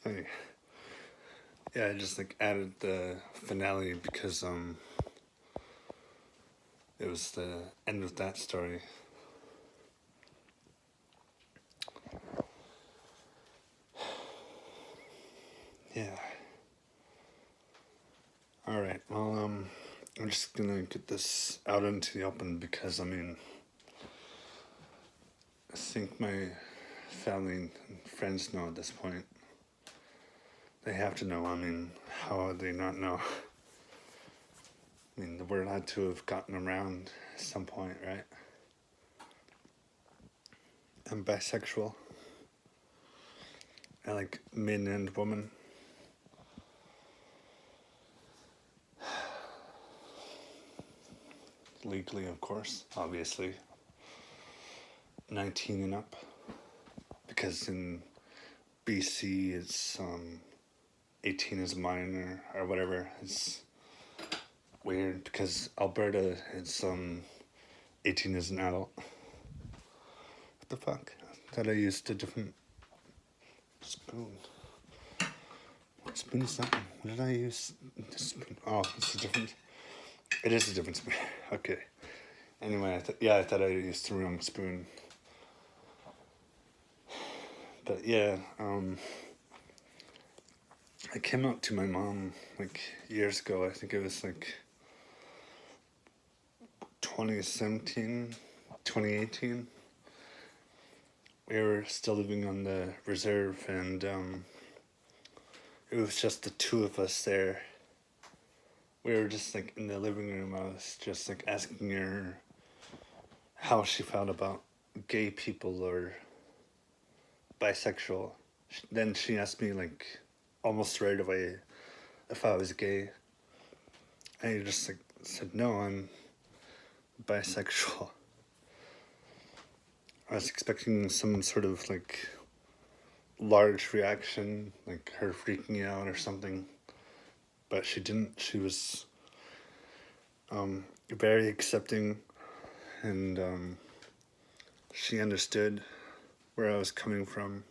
I, yeah, I just like added the finale because it was the end of that story. Yeah. All right. Well, I'm just gonna get this out into the open because I think my family and friends know at this point. They have to know. How would they not know? The word had to have gotten around at some point, right? I'm bisexual. I like men and women. Legally, of course, obviously. 19 and up. Because in BC, it's 18 is minor or whatever. It's weird because Alberta, it's 18 is an adult. What the fuck? I thought I used a different spoon. What spoon is that? What did I use? This spoon. Oh, it's a different. It is a different spoon. Okay. Anyway, I thought I used the wrong spoon. But yeah, I came out to my mom like years ago. I think it was like 2017, 2018. We were still living on the reserve, and it was just the two of us there. We were just like in the living room. I was just like asking her how she felt about gay people or bisexual. Then she asked me like almost right away if I was gay. I just like said no, I'm bisexual. I was expecting some sort of like large reaction, like her freaking out or something, but she didn't. She was very accepting, and she understood where I was coming from.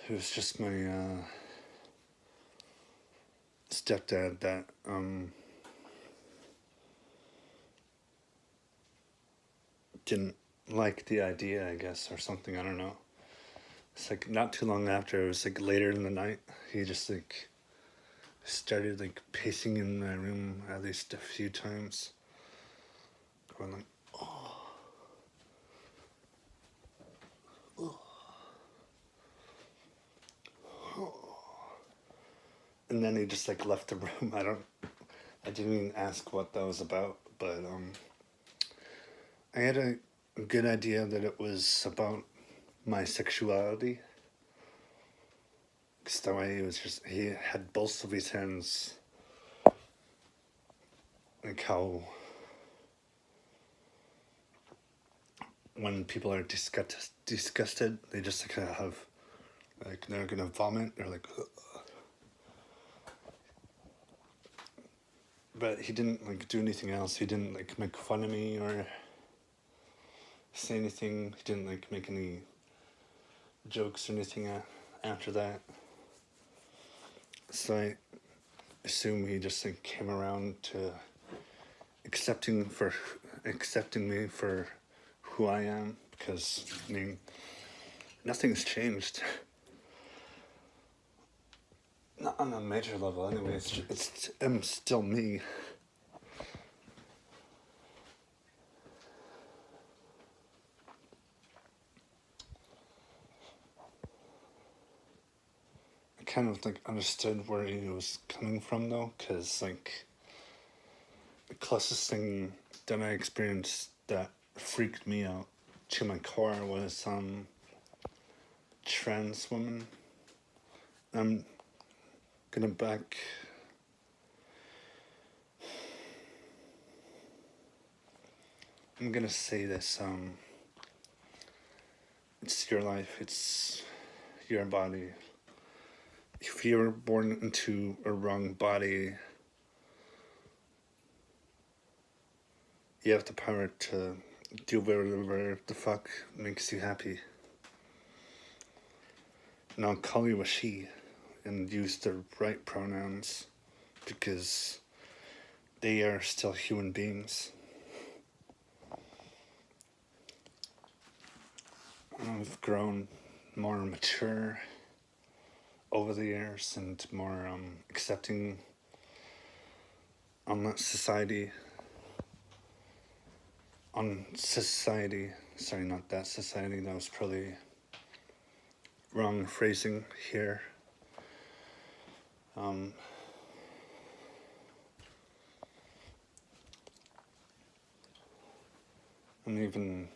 It was just my stepdad that didn't like the idea, I guess, or something. I don't know. It's like not too long after. It was like later in the night. He just like started like pacing in my room at least a few times, going like, oh, oh, oh. And then he just like left the room. I didn't even ask what that was about, but I had a good idea that it was about my sexuality. Because the way he had both of his hands, like how when people are disgusted, they just kind of have, like they're gonna vomit, they're like, ugh. But he didn't like do anything else. He didn't like make fun of me or say anything. He didn't like make any jokes or anything after that. So I assume he just like came around to accepting me for who I am, because nothing's changed. Not on a major level, anyway. I'm still me. I kind of like understood where he was coming from though, because like the closest thing that I experienced that freaked me out to my core was trans woman. I'm gonna back. I'm gonna say this. It's your life. It's your body. If you were born into a wrong body, you have the power to do whatever the fuck makes you happy. And I'll call you a she and use the right pronouns because they are still human beings. I've grown more mature over the years and more accepting on society. Sorry, not that society, that was probably wrong phrasing here. I'm even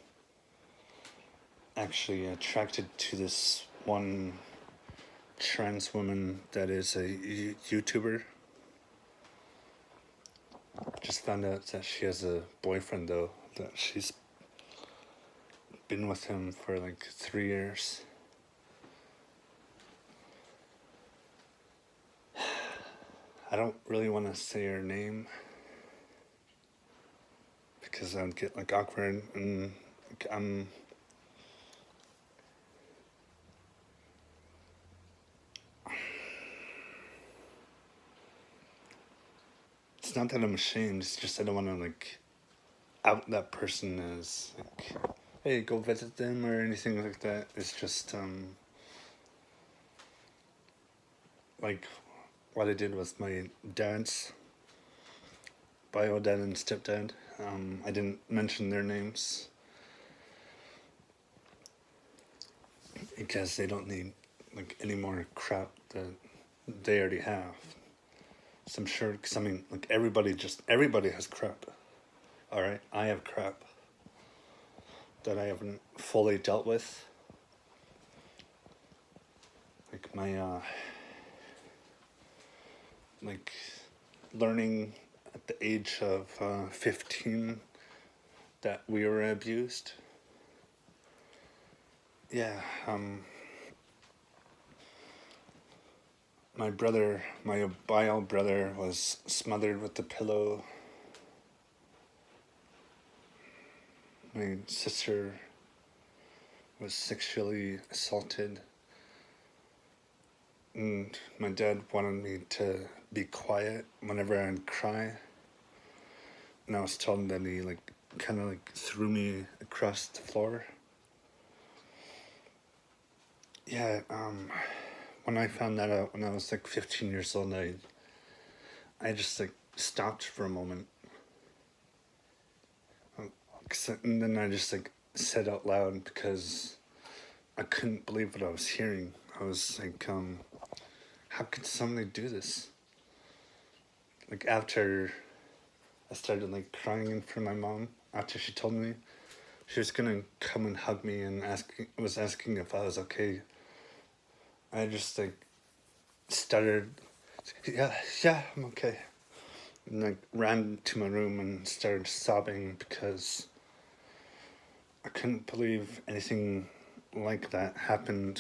actually attracted to this one trans woman that is a YouTuber. Just found out that she has a boyfriend though, that she's been with him for like 3 years. I don't really want to say her name because I'd get like awkward and like, it's not that I'm ashamed, it's just I don't want to like out that person as like, hey, go visit them or anything like that. It's just like what I did with my dad's bio dad and stepdad. I didn't mention their names because they don't need like any more crap that they already have. So I'm sure, because I mean, like everybody has crap. All right, I have crap that I haven't fully dealt with. Like my like learning at the age of 15 that we were abused. Yeah, my bio brother was smothered with the pillow. My sister was sexually assaulted. And my dad wanted me to be quiet whenever I'd cry. And I was told him that he like kind of like threw me across the floor. Yeah, when I found that out when I was like 15 years old, I just like stopped for a moment. And then I just like said out loud because I couldn't believe what I was hearing. I was like, how could somebody do this? Like after I started like crying in front of my mom, after she told me she was gonna come and hug me and was asking if I was okay, I just like stuttered, yeah, I'm okay. And like ran to my room and started sobbing because I couldn't believe anything like that happened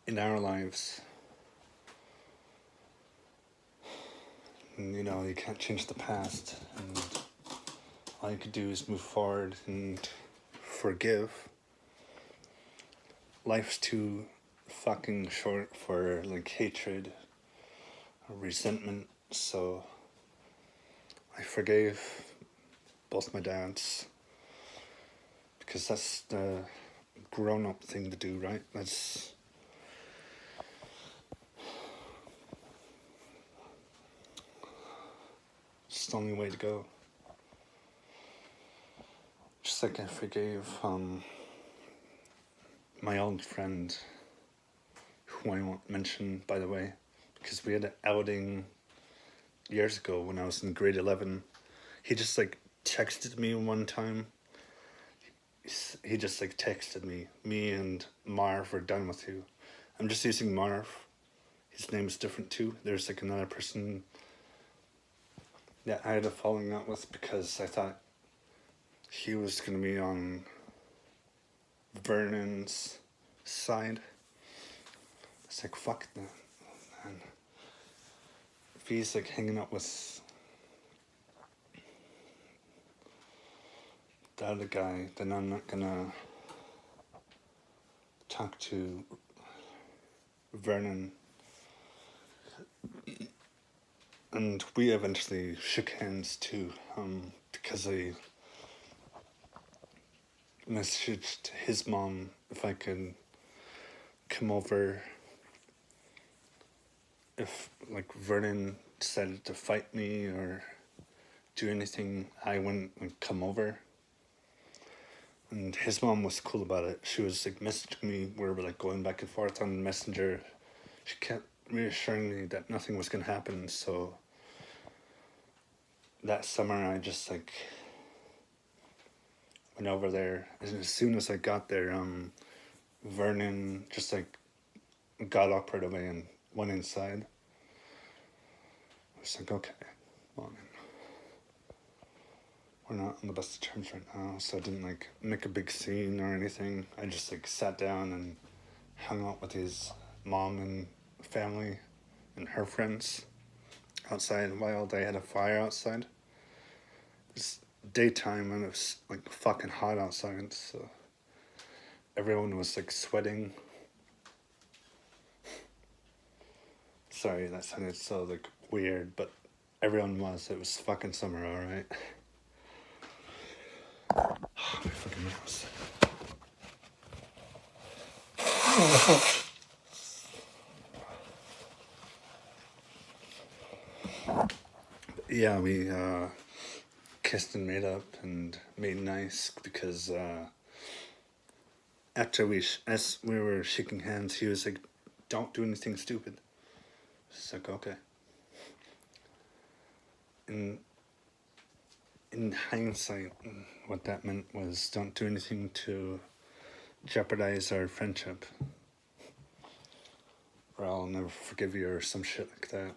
in our lives. And you know, you can't change the past, and all you could do is move forward and forgive. Life's too fucking short for like hatred or resentment, so I forgave both my dads because that's the grown-up thing to do, right? That's just the only way to go. Just like I forgave my old friend, who I won't mention, by the way, because we had an outing years ago when I was in grade 11. He just like texted me one time. He just like texted me and Marv are done with you. I'm just using Marv. His name is different too. There's like another person that I had a falling out with because I thought he was going to be on Vernon's side. It's like, fuck that, man. If he's like hanging out with the other guy, then I'm not gonna talk to Vernon. And we eventually shook hands too, because I messaged his mom if I could come over if like Vernon decided to fight me or do anything, I wouldn't like come over. And his mom was cool about it. She was like messaging me. We were like going back and forth on Messenger. She kept reassuring me that nothing was gonna happen. So that summer, I just like went over there. And as soon as I got there, Vernon just like got up right away and went inside. I was like, okay, well, we're not on the best of terms right now, so I didn't like make a big scene or anything. I just like sat down and hung out with his mom and family and her friends outside while they had a fire outside. It's daytime and it was like fucking hot outside, so everyone was like sweating. Sorry, that sounded so like weird, but everyone was. It was fucking summer, alright? Oh, my fucking mouse. Yeah, we kissed and made up and made nice because after as we were shaking hands, he was like, "Don't do anything stupid." It's like, okay. In hindsight, what that meant was don't do anything to jeopardize our friendship, or I'll never forgive you, or some shit like that.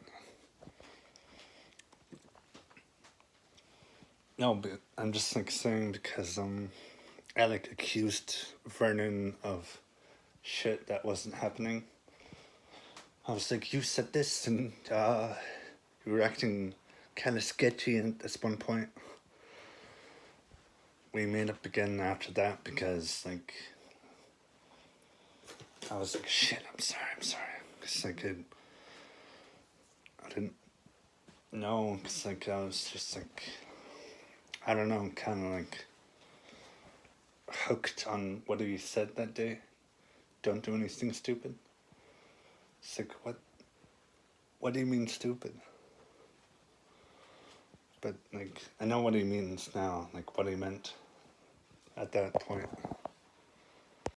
No, but I'm just like saying because I like accused Vernon of shit that wasn't happening. I was like, you said this, and you were acting kind of sketchy at this one point. We made up again after that because, like, I was like, shit, I'm sorry. Because, like, I didn't know, because, like, I was just, like, I don't know, kind of, like, hooked on what he said that day. Don't do anything stupid. It's like, what do you mean stupid? But, like, I know what he means now, like, what he meant at that point.